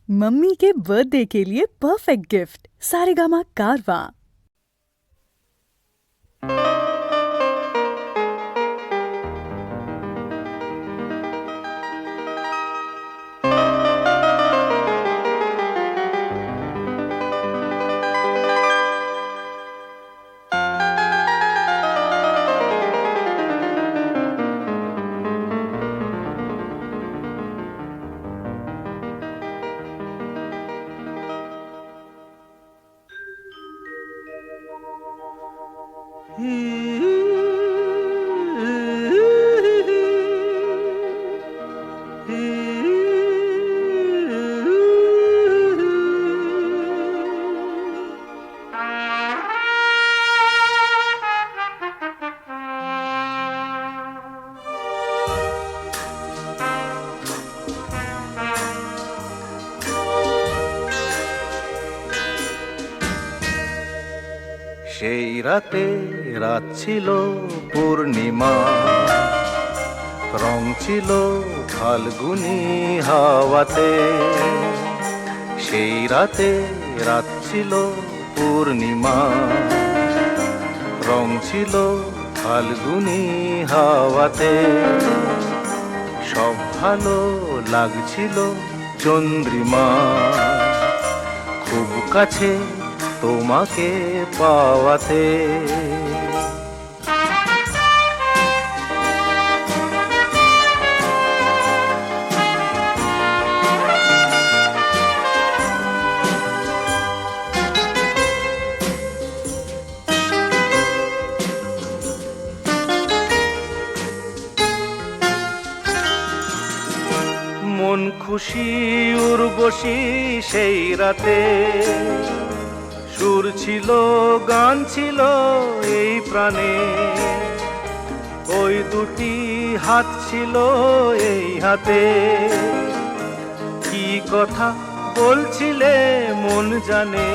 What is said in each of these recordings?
Mummy के birthday के लिए परफेक्ट गिफ्ट सारेगामा कारवां। সেই রাতে রাত ছিল পূর্ণিমা, রং ছিল ফাল্গুনি হাওয়াতে। সেই রাতে রাত ছিল পূর্ণিমা, রং ছিল ফাল্গুনি হাওয়াতে। সব ভালো লাগছিল চন্দ্রিমা, খুব কাছে তোমাকে পাওয়াতে। মন খুশি উর্বশী সেই রাতে, সুর ছিল গান ছিল এই প্রাণে। ওই দুটি হাত ছিল এই হাতে, কি কথা বলছিলে মন জানে।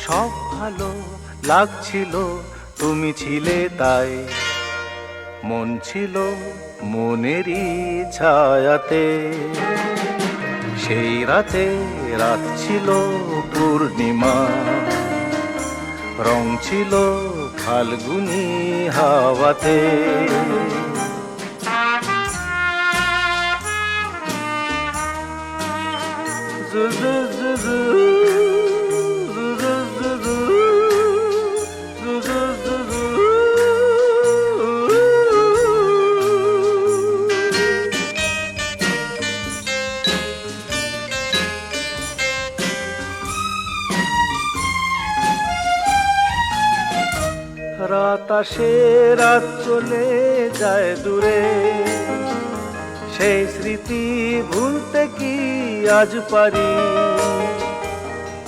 সব ভালো লাগছিল তুমি ছিলে তাই, মন ছিল মনেরই ছায়াতে। সেই রাতে রাত ছিল পূর্ণিমা, রং ছিল ফাল্গুনি হাওয়াতে। রাত আসে রাত চলে যায় দূরে, সেই স্মৃতি ভুলতে কি আজ পারি।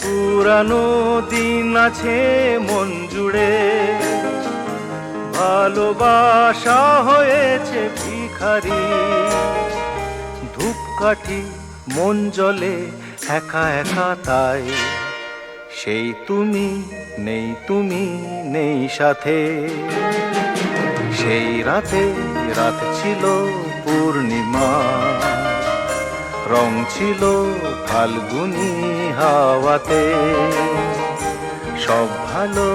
পুরানো দিন আছে মন জুড়ে, ভালোবাসা হয়েছে ভিখারি। ধূপকাঠি মন জ্বলে একা একা তাই, সেই তুমি নেই, তুমি নেই সাথে। সেই রাতে রাত ছিল পূর্ণিমা, রং ছিল ফাল্গুনি হাওয়াতে। সব ভালো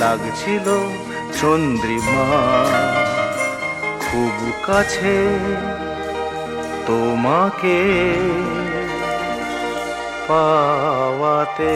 লাগছিল চন্দ্রিমা, খুব কাছে তোমাকে পাওয়াতে।